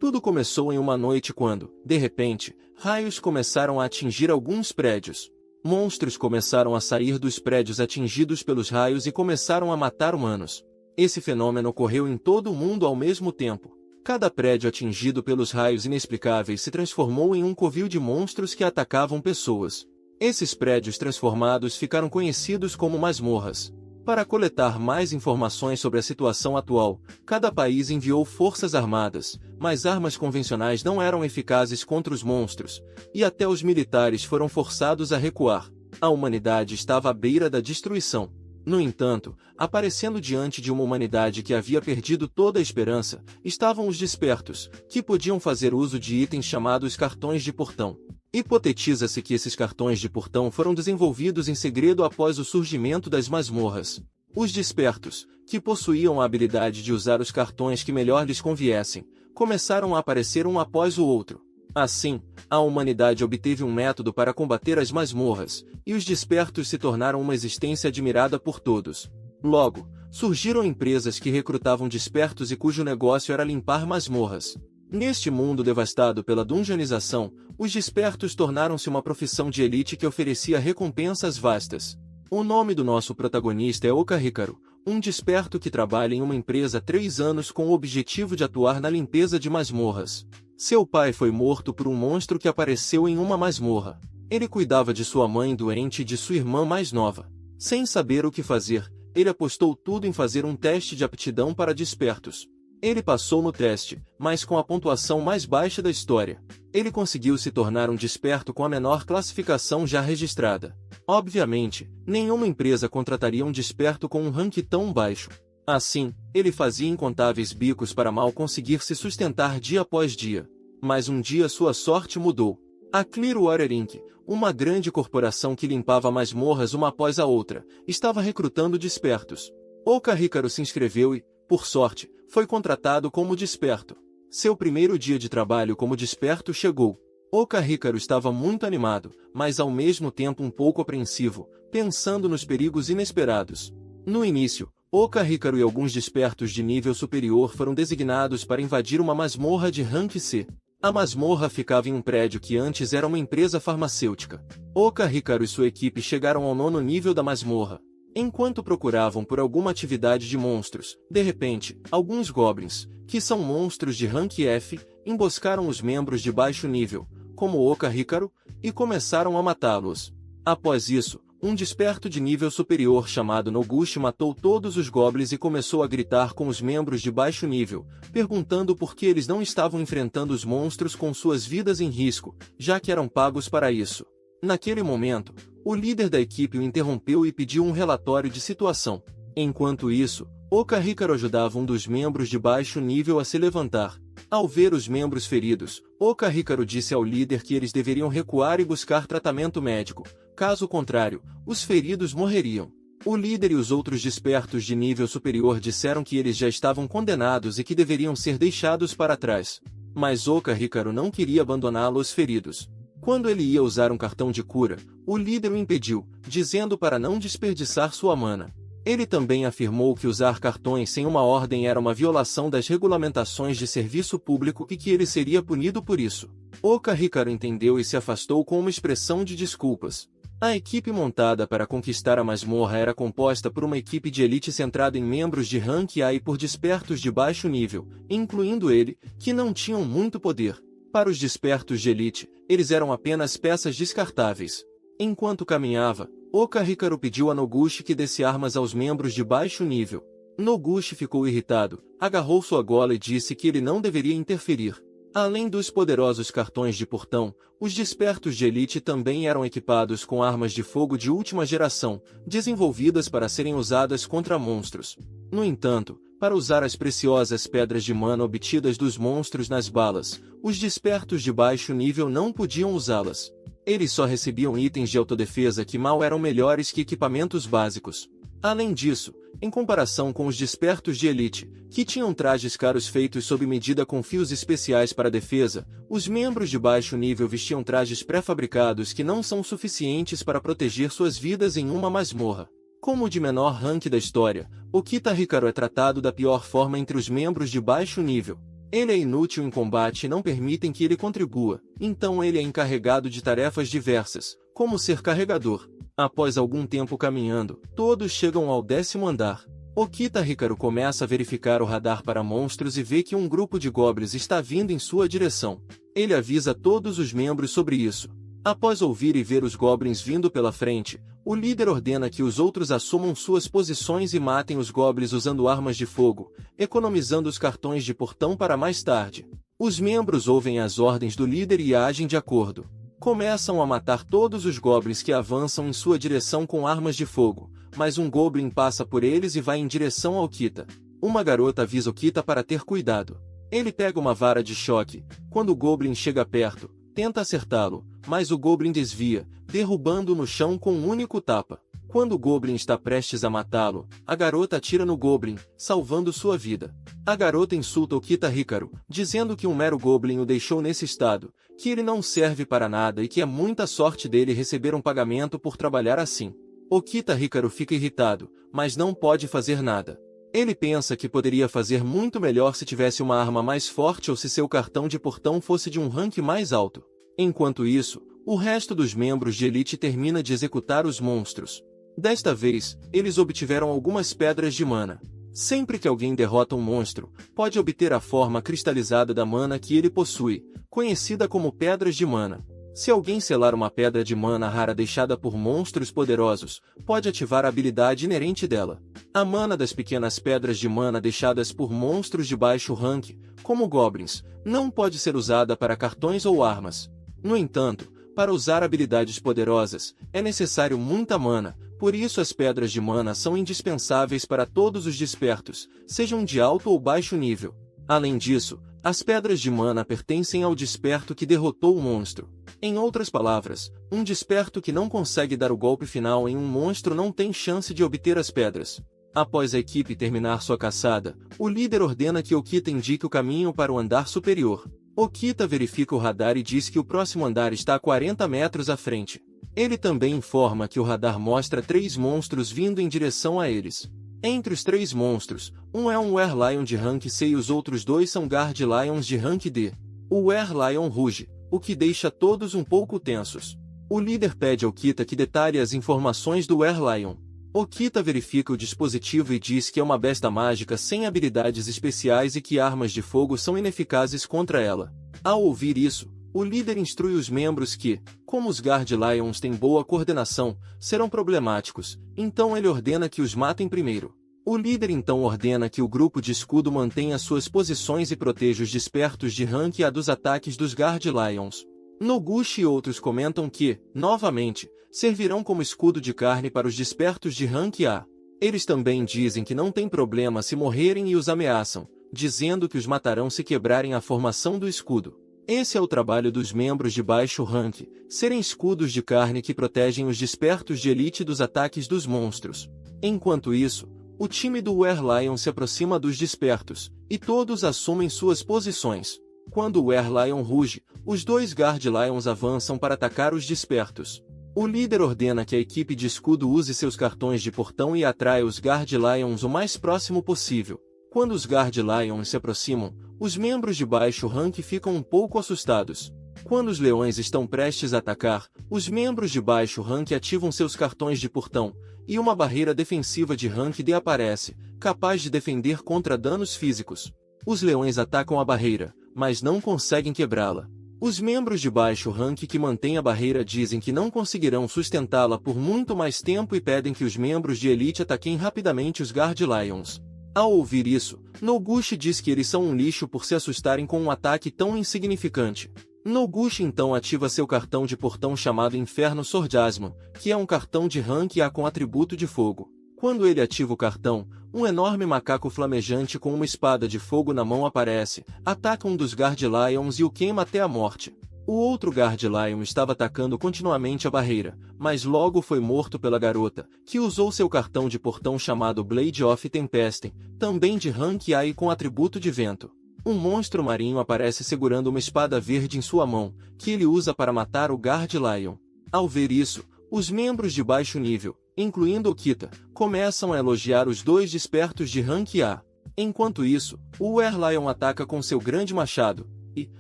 Tudo começou em uma noite quando, de repente, raios começaram a atingir alguns prédios. Monstros começaram a sair dos prédios atingidos pelos raios e começaram a matar humanos. Esse fenômeno ocorreu em todo o mundo ao mesmo tempo. Cada prédio atingido pelos raios inexplicáveis se transformou em um covil de monstros que atacavam pessoas. Esses prédios transformados ficaram conhecidos como masmorras. Para coletar mais informações sobre a situação atual, cada país enviou forças armadas, mas armas convencionais não eram eficazes contra os monstros, e até os militares foram forçados a recuar. A humanidade estava à beira da destruição. No entanto, aparecendo diante de uma humanidade que havia perdido toda a esperança, estavam os despertos, que podiam fazer uso de itens chamados cartões de portão. Hipotetiza-se que esses cartões de portão foram desenvolvidos em segredo após o surgimento das masmorras. Os despertos, que possuíam a habilidade de usar os cartões que melhor lhes conviessem, começaram a aparecer um após o outro. Assim, a humanidade obteve um método para combater as masmorras, e os despertos se tornaram uma existência admirada por todos. Logo, surgiram empresas que recrutavam despertos e cujo negócio era limpar masmorras. Neste mundo devastado pela dungeonização, os despertos tornaram-se uma profissão de elite que oferecia recompensas vastas. O nome do nosso protagonista é Okahikaru, um desperto que trabalha em uma empresa há 3 anos com o objetivo de atuar na limpeza de masmorras. Seu pai foi morto por um monstro que apareceu em uma masmorra. Ele cuidava de sua mãe doente e de sua irmã mais nova. Sem saber o que fazer, ele apostou tudo em fazer um teste de aptidão para despertos. Ele passou no teste, mas com a pontuação mais baixa da história. Ele conseguiu se tornar um desperto com a menor classificação já registrada. Obviamente, nenhuma empresa contrataria um desperto com um rank tão baixo. Assim, ele fazia incontáveis bicos para mal conseguir se sustentar dia após dia. Mas um dia sua sorte mudou. A Clearwater Inc., uma grande corporação que limpava masmorras uma após a outra, estava recrutando despertos. Okahikaru se inscreveu e, por sorte, foi contratado como desperto. Seu primeiro dia de trabalho como desperto chegou. Okahikaru estava muito animado, mas ao mesmo tempo um pouco apreensivo, pensando nos perigos inesperados. No início, Okahikaru e alguns despertos de nível superior foram designados para invadir uma masmorra de rank C. A masmorra ficava em um prédio que antes era uma empresa farmacêutica. Okahikaru e sua equipe chegaram ao 9º nível da masmorra. Enquanto procuravam por alguma atividade de monstros, de repente, alguns goblins, que são monstros de rank F, emboscaram os membros de baixo nível, como Okahikaru, e começaram a matá-los. Após isso, um desperto de nível superior chamado Noguchi matou todos os goblins e começou a gritar com os membros de baixo nível, perguntando por que eles não estavam enfrentando os monstros com suas vidas em risco, já que eram pagos para isso. Naquele momento, o líder da equipe o interrompeu e pediu um relatório de situação. Enquanto isso, Okahikaru ajudava um dos membros de baixo nível a se levantar. Ao ver os membros feridos, Okahikaru disse ao líder que eles deveriam recuar e buscar tratamento médico. Caso contrário, os feridos morreriam. O líder e os outros despertos de nível superior disseram que eles já estavam condenados e que deveriam ser deixados para trás. Mas Okahikaru não queria abandoná-los feridos. Quando ele ia usar um cartão de cura, o líder o impediu, dizendo para não desperdiçar sua mana. Ele também afirmou que usar cartões sem uma ordem era uma violação das regulamentações de serviço público e que ele seria punido por isso. Okahikaru entendeu e se afastou com uma expressão de desculpas. A equipe montada para conquistar a masmorra era composta por uma equipe de elite centrada em membros de rank A e por despertos de baixo nível, incluindo ele, que não tinham muito poder. Para os despertos de elite, eles eram apenas peças descartáveis. Enquanto caminhava, Okahikaru pediu a Noguchi que desse armas aos membros de baixo nível. Noguchi ficou irritado, agarrou sua gola e disse que ele não deveria interferir. Além dos poderosos cartões de portão, os despertos de elite também eram equipados com armas de fogo de última geração, desenvolvidas para serem usadas contra monstros. No entanto, para usar as preciosas pedras de mana obtidas dos monstros nas balas, os despertos de baixo nível não podiam usá-las. Eles só recebiam itens de autodefesa que mal eram melhores que equipamentos básicos. Além disso, em comparação com os despertos de elite, que tinham trajes caros feitos sob medida com fios especiais para defesa, os membros de baixo nível vestiam trajes pré-fabricados que não são suficientes para proteger suas vidas em uma masmorra. Como o de menor rank da história, Okahikaru é tratado da pior forma entre os membros de baixo nível. Ele é inútil em combate e não permitem que ele contribua, então ele é encarregado de tarefas diversas, como ser carregador. Após algum tempo caminhando, todos chegam ao 10º andar. Okita Hikaru começa a verificar o radar para monstros e vê que um grupo de goblins está vindo em sua direção. Ele avisa todos os membros sobre isso. Após ouvir e ver os goblins vindo pela frente, o líder ordena que os outros assumam suas posições e matem os goblins usando armas de fogo, economizando os cartões de portão para mais tarde. Os membros ouvem as ordens do líder e agem de acordo. Começam a matar todos os goblins que avançam em sua direção com armas de fogo, mas um goblin passa por eles e vai em direção ao Okita. Uma garota avisa Okita para ter cuidado. Ele pega uma vara de choque. Quando o goblin chega perto, tenta acertá-lo, mas o goblin desvia, derrubando-o no chão com um único tapa. Quando o goblin está prestes a matá-lo, a garota atira no goblin, salvando sua vida. A garota insulta Okita Hikaru, dizendo que um mero goblin o deixou nesse estado, que ele não serve para nada e que é muita sorte dele receber um pagamento por trabalhar assim. Okita Hikaru fica irritado, mas não pode fazer nada. Ele pensa que poderia fazer muito melhor se tivesse uma arma mais forte ou se seu cartão de portão fosse de um rank mais alto. Enquanto isso, o resto dos membros de elite termina de executar os monstros. Desta vez, eles obtiveram algumas pedras de mana. Sempre que alguém derrota um monstro, pode obter a forma cristalizada da mana que ele possui, conhecida como pedras de mana. Se alguém selar uma pedra de mana rara deixada por monstros poderosos, pode ativar a habilidade inerente dela. A mana das pequenas pedras de mana deixadas por monstros de baixo rank, como goblins, não pode ser usada para cartões ou armas. No entanto, para usar habilidades poderosas, é necessário muita mana, por isso as pedras de mana são indispensáveis para todos os despertos, sejam de alto ou baixo nível. Além disso, as pedras de mana pertencem ao desperto que derrotou o monstro. Em outras palavras, um desperto que não consegue dar o golpe final em um monstro não tem chance de obter as pedras. Após a equipe terminar sua caçada, o líder ordena que Okita indique o caminho para o andar superior. Okita verifica o radar e diz que o próximo andar está a 40 metros à frente. Ele também informa que o radar mostra 3 monstros vindo em direção a eles. Entre os 3 monstros, um é um Were-Lion de rank C e os outros 2 são Guard Lions de rank D. O Were-Lion ruge, o que deixa todos um pouco tensos. O líder pede a Okita que detalhe as informações do Were-Lion. Okita verifica o dispositivo e diz que é uma besta mágica sem habilidades especiais e que armas de fogo são ineficazes contra ela. Ao ouvir isso, o líder instrui os membros que, como os Guard Lions têm boa coordenação, serão problemáticos, então ele ordena que os matem primeiro. O líder então ordena que o grupo de escudo mantenha suas posições e proteja os despertos de rank A dos ataques dos Guard Lions. Noguchi e outros comentam que, novamente, servirão como escudo de carne para os despertos de rank A. Eles também dizem que não tem problema se morrerem e os ameaçam, dizendo que os matarão se quebrarem a formação do escudo. Esse é o trabalho dos membros de baixo rank, serem escudos de carne que protegem os despertos de elite dos ataques dos monstros. Enquanto isso, o time do Were-Lion se aproxima dos despertos, e todos assumem suas posições. Quando o Were-Lion ruge, os 2 Guard Lions avançam para atacar os despertos. O líder ordena que a equipe de escudo use seus cartões de portão e atraia os Guard Lions o mais próximo possível. Quando os Guard Lions se aproximam, os membros de baixo rank ficam um pouco assustados. Quando os leões estão prestes a atacar, os membros de baixo rank ativam seus cartões de portão, e uma barreira defensiva de rank D aparece, capaz de defender contra danos físicos. Os leões atacam a barreira, mas não conseguem quebrá-la. Os membros de baixo rank que mantêm a barreira dizem que não conseguirão sustentá-la por muito mais tempo e pedem que os membros de elite ataquem rapidamente os Guard Lions. Ao ouvir isso, Noguchi diz que eles são um lixo por se assustarem com um ataque tão insignificante. Noguchi então ativa seu cartão de portão chamado Inferno Swordsman, que é um cartão de rank A com atributo de fogo. Quando ele ativa o cartão, um enorme macaco flamejante com uma espada de fogo na mão aparece, ataca um dos Guard Lions e o queima até a morte. O outro Guard Lion estava atacando continuamente a barreira, mas logo foi morto pela garota, que usou seu cartão de portão chamado Blade of Tempest, também de rank A e com atributo de vento. Um monstro marinho aparece segurando uma espada verde em sua mão, que ele usa para matar o Guard Lion. Ao ver isso, os membros de baixo nível, incluindo Okita, começam a elogiar os 2 despertos de rank A. Enquanto isso, o Werlion ataca com seu grande machado, e,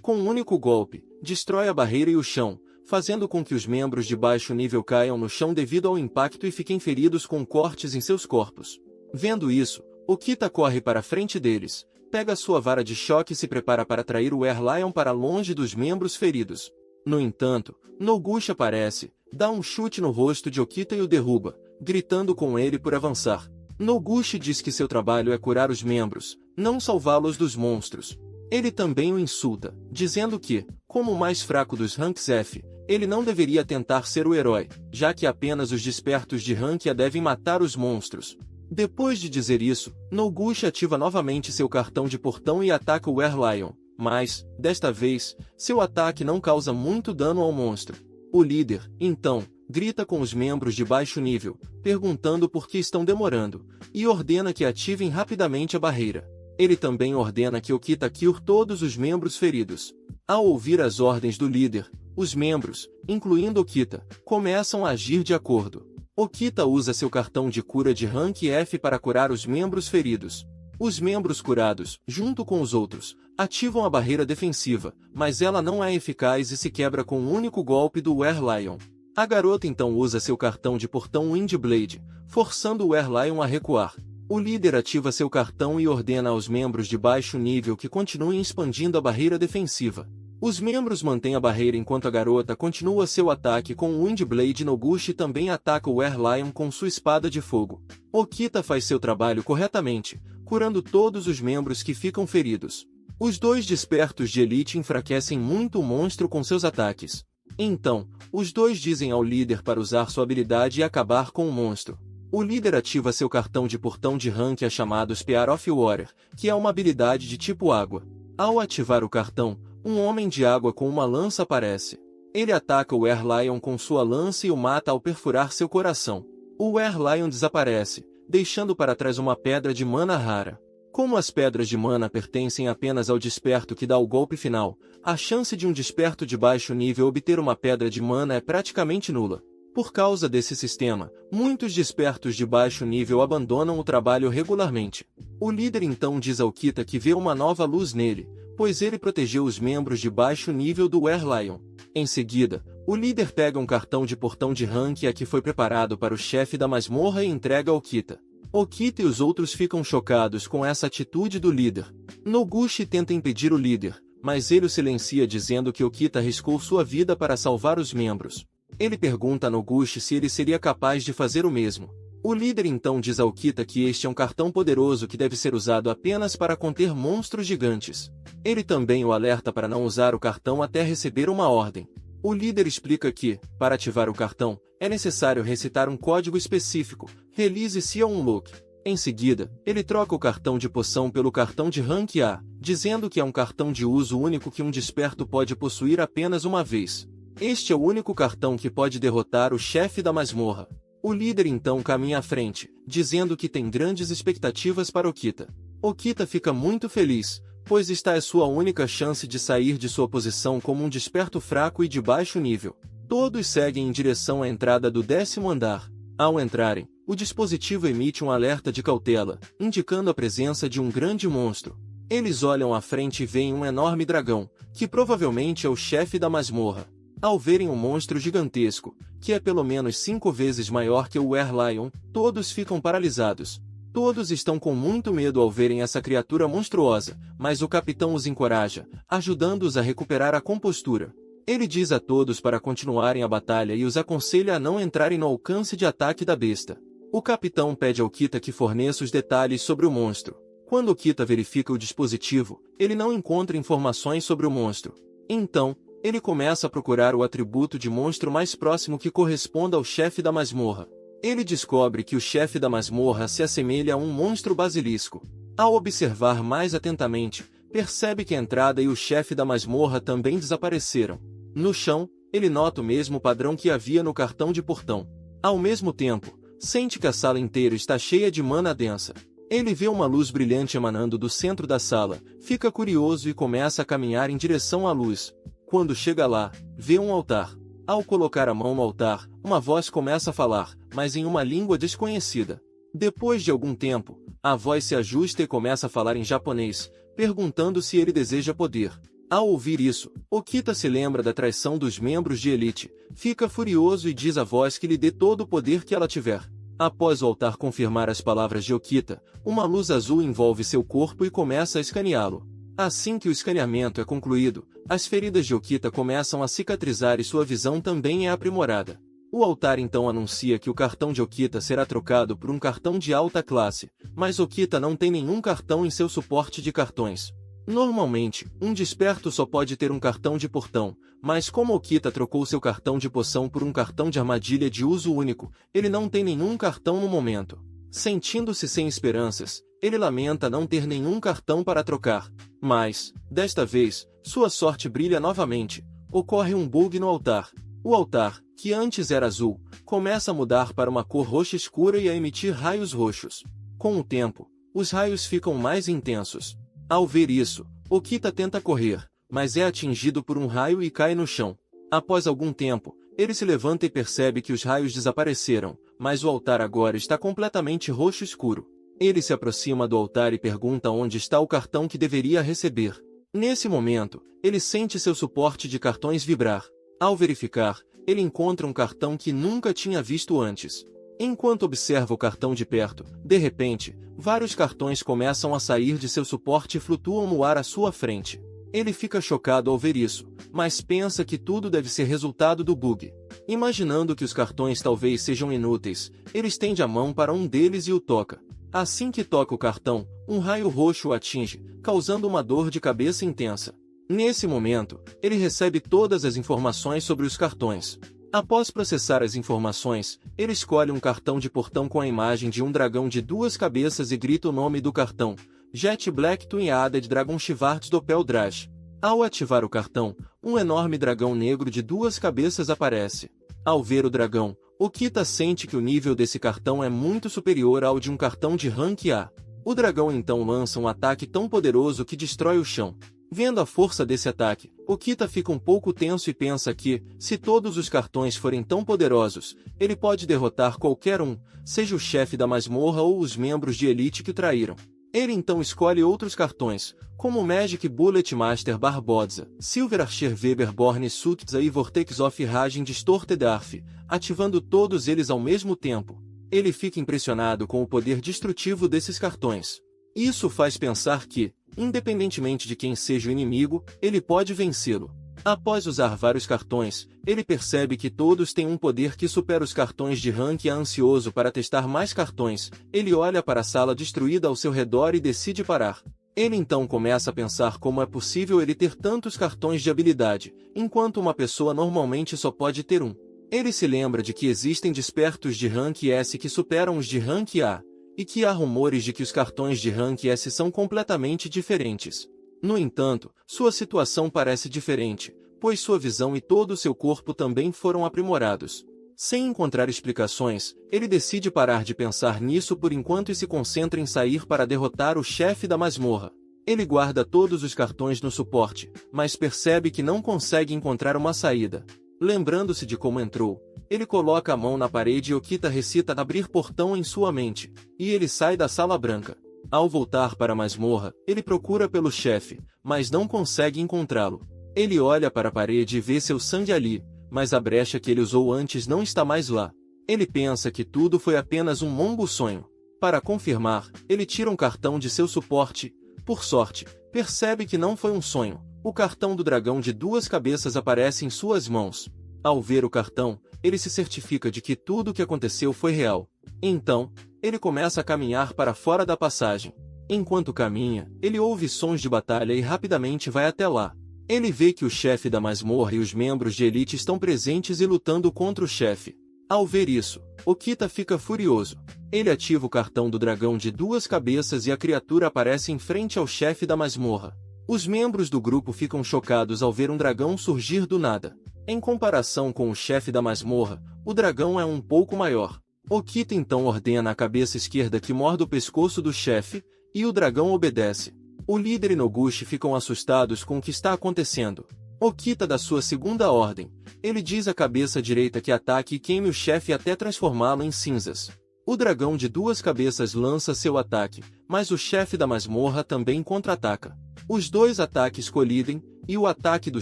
com um único golpe, destrói a barreira e o chão, fazendo com que os membros de baixo nível caiam no chão devido ao impacto e fiquem feridos com cortes em seus corpos. Vendo isso, Okita corre para a frente deles, pega sua vara de choque e se prepara para atrair o Werlion para longe dos membros feridos. No entanto, Noguchi aparece, dá um chute no rosto de Okita e o derruba, gritando com ele por avançar. Noguchi diz que seu trabalho é curar os membros, não salvá-los dos monstros. Ele também o insulta, dizendo que, como o mais fraco dos ranks F, ele não deveria tentar ser o herói, já que apenas os despertos de rank A devem matar os monstros. Depois de dizer isso, Noguchi ativa novamente seu cartão de portão e ataca o Werlion, mas, desta vez, seu ataque não causa muito dano ao monstro. O líder, então, grita com os membros de baixo nível, perguntando por que estão demorando, e ordena que ativem rapidamente a barreira. Ele também ordena que Okita cure todos os membros feridos. Ao ouvir as ordens do líder, os membros, incluindo Okita, começam a agir de acordo. Okita usa seu cartão de cura de rank F para curar os membros feridos. Os membros curados, junto com os outros, ativam a barreira defensiva, mas ela não é eficaz e se quebra com um único golpe do Werlion. A garota então usa seu cartão de portão Windblade, forçando o Werlion a recuar. O líder ativa seu cartão e ordena aos membros de baixo nível que continuem expandindo a barreira defensiva. Os membros mantêm a barreira enquanto a garota continua seu ataque com o Windblade. Noguchi também ataca o Werlion com sua espada de fogo. Okita faz seu trabalho corretamente, curando todos os membros que ficam feridos. Os dois despertos de elite enfraquecem muito o monstro com seus ataques. Então, os dois dizem ao líder para usar sua habilidade e acabar com o monstro. O líder ativa seu cartão de portão de rank A chamado Spear of Water, que é uma habilidade de tipo água. Ao ativar o cartão, um homem de água com uma lança aparece. Ele ataca o Werlion com sua lança e o mata ao perfurar seu coração. O Werlion desaparece, deixando para trás uma pedra de mana rara. Como as pedras de mana pertencem apenas ao desperto que dá o golpe final, a chance de um desperto de baixo nível obter uma pedra de mana é praticamente nula. Por causa desse sistema, muitos despertos de baixo nível abandonam o trabalho regularmente. O líder então diz ao Okita que vê uma nova luz nele, pois ele protegeu os membros de baixo nível do Werlion. Em seguida, o líder pega um cartão de portão de rank A que foi preparado para o chefe da masmorra e entrega ao Okita. Okita e os outros ficam chocados com essa atitude do líder. Noguchi tenta impedir o líder, mas ele o silencia dizendo que Okita arriscou sua vida para salvar os membros. Ele pergunta a Noguchi se ele seria capaz de fazer o mesmo. O líder então diz a Okita que este é um cartão poderoso que deve ser usado apenas para conter monstros gigantes. Ele também o alerta para não usar o cartão até receber uma ordem. O líder explica que, para ativar o cartão, é necessário recitar um código específico, Release Sion Look. Em seguida, ele troca o cartão de poção pelo cartão de rank A, dizendo que é um cartão de uso único que um desperto pode possuir apenas uma vez. Este é o único cartão que pode derrotar o chefe da masmorra. O líder então caminha à frente, dizendo que tem grandes expectativas para Okita. Okita fica muito feliz, pois esta é sua única chance de sair de sua posição como um desperto fraco e de baixo nível. Todos seguem em direção à entrada do 10º andar. Ao entrarem, o dispositivo emite um alerta de cautela, indicando a presença de um grande monstro. Eles olham à frente e veem um enorme dragão, que provavelmente é o chefe da masmorra. Ao verem um monstro gigantesco, que é pelo menos 5 vezes maior que o Werlion, todos ficam paralisados. Todos estão com muito medo ao verem essa criatura monstruosa, mas o capitão os encoraja, ajudando-os a recuperar a compostura. Ele diz a todos para continuarem a batalha e os aconselha a não entrarem no alcance de ataque da besta. O capitão pede ao Okita que forneça os detalhes sobre o monstro. Quando Okita verifica o dispositivo, ele não encontra informações sobre o monstro. Então, ele começa a procurar o atributo de monstro mais próximo que corresponda ao chefe da masmorra. Ele descobre que o chefe da masmorra se assemelha a um monstro basilisco. Ao observar mais atentamente, percebe que a entrada e o chefe da masmorra também desapareceram. No chão, ele nota o mesmo padrão que havia no cartão de portão. Ao mesmo tempo, sente que a sala inteira está cheia de mana densa. Ele vê uma luz brilhante emanando do centro da sala, fica curioso e começa a caminhar em direção à luz. Quando chega lá, vê um altar. Ao colocar a mão no altar, uma voz começa a falar, mas em uma língua desconhecida. Depois de algum tempo, a voz se ajusta e começa a falar em japonês, perguntando se ele deseja poder. Ao ouvir isso, Okita se lembra da traição dos membros de Elite, fica furioso e diz à voz que lhe dê todo o poder que ela tiver. Após o altar confirmar as palavras de Okita, uma luz azul envolve seu corpo e começa a escaneá-lo. Assim que o escaneamento é concluído, as feridas de Okita começam a cicatrizar e sua visão também é aprimorada. O altar então anuncia que o cartão de Okita será trocado por um cartão de alta classe, mas Okita não tem nenhum cartão em seu suporte de cartões. Normalmente, um desperto só pode ter um cartão de portão, mas como Okita trocou seu cartão de poção por um cartão de armadilha de uso único, ele não tem nenhum cartão no momento. Sentindo-se sem esperanças, ele lamenta não ter nenhum cartão para trocar. Mas, desta vez, sua sorte brilha novamente. Ocorre um bug no altar. O altar, que antes era azul, começa a mudar para uma cor roxa escura e a emitir raios roxos. Com o tempo, os raios ficam mais intensos. Ao ver isso, Okita tenta correr, mas é atingido por um raio e cai no chão. Após algum tempo, ele se levanta e percebe que os raios desapareceram, mas o altar agora está completamente roxo escuro. Ele se aproxima do altar e pergunta onde está o cartão que deveria receber. Nesse momento, ele sente seu suporte de cartões vibrar. Ao verificar, ele encontra um cartão que nunca tinha visto antes. Enquanto observa o cartão de perto, de repente, vários cartões começam a sair de seu suporte e flutuam no ar à sua frente. Ele fica chocado ao ver isso, mas pensa que tudo deve ser resultado do bug. Imaginando que os cartões talvez sejam inúteis, ele estende a mão para um deles e o toca. Assim que toca o cartão, um raio roxo o atinge, causando uma dor de cabeça intensa. Nesse momento, ele recebe todas as informações sobre os cartões. Após processar as informações, ele escolhe um cartão de portão com a imagem de um dragão de 2 cabeças e grita o nome do cartão: Jet Black Twin Added Dragon Shivards Doppel Drage. Ao ativar o cartão, um enorme dragão negro de 2 cabeças aparece. Ao ver o dragão, Okita sente que o nível desse cartão é muito superior ao de um cartão de rank A. O dragão então lança um ataque tão poderoso que destrói o chão. Vendo a força desse ataque, Okita fica um pouco tenso e pensa que, se todos os cartões forem tão poderosos, ele pode derrotar qualquer um, seja o chefe da masmorra ou os membros de Elite que o traíram. Ele então escolhe outros cartões, como Magic Bullet Master Barbosa, Silver Archer Weber Born Sutza e Vortex of Raging Distorted Arf, ativando todos eles ao mesmo tempo. Ele fica impressionado com o poder destrutivo desses cartões. Isso faz pensar que, independentemente de quem seja o inimigo, ele pode vencê-lo. Após usar vários cartões, ele percebe que todos têm um poder que supera os cartões de rank A. Ansioso para testar mais cartões, ele olha para a sala destruída ao seu redor e decide parar. Ele então começa a pensar como é possível ele ter tantos cartões de habilidade, enquanto uma pessoa normalmente só pode ter um. Ele se lembra de que existem despertos de rank S que superam os de rank A, e que há rumores de que os cartões de rank S são completamente diferentes. No entanto, sua situação parece diferente, pois sua visão e todo o seu corpo também foram aprimorados. Sem encontrar explicações, ele decide parar de pensar nisso por enquanto e se concentra em sair para derrotar o chefe da masmorra. Ele guarda todos os cartões no suporte, mas percebe que não consegue encontrar uma saída. Lembrando-se de como entrou, ele coloca a mão na parede e Okita recita abrir portão em sua mente, e ele sai da sala branca. Ao voltar para a masmorra, ele procura pelo chefe, mas não consegue encontrá-lo. Ele olha para a parede e vê seu sangue ali, mas a brecha que ele usou antes não está mais lá. Ele pensa que tudo foi apenas um longo sonho. Para confirmar, ele tira um cartão de seu suporte. Por sorte, percebe que não foi um sonho. O cartão do dragão de 2 cabeças aparece em suas mãos. Ao ver o cartão, ele se certifica de que tudo o que aconteceu foi real. Então, ele começa a caminhar para fora da passagem. Enquanto caminha, ele ouve sons de batalha e rapidamente vai até lá. Ele vê que o chefe da masmorra e os membros de Elite estão presentes e lutando contra o chefe. Ao ver isso, Okita fica furioso. Ele ativa o cartão do dragão de 2 cabeças e a criatura aparece em frente ao chefe da masmorra. Os membros do grupo ficam chocados ao ver um dragão surgir do nada. Em comparação com o chefe da masmorra, o dragão é um pouco maior. Okita então ordena a cabeça esquerda que morda o pescoço do chefe, e o dragão obedece. O líder e Noguchi ficam assustados com o que está acontecendo. Okita dá sua segunda ordem. Ele diz à cabeça direita que ataque e queime o chefe até transformá-lo em cinzas. O dragão de 2 cabeças lança seu ataque, mas o chefe da masmorra também contra-ataca. Os dois ataques colidem, e o ataque do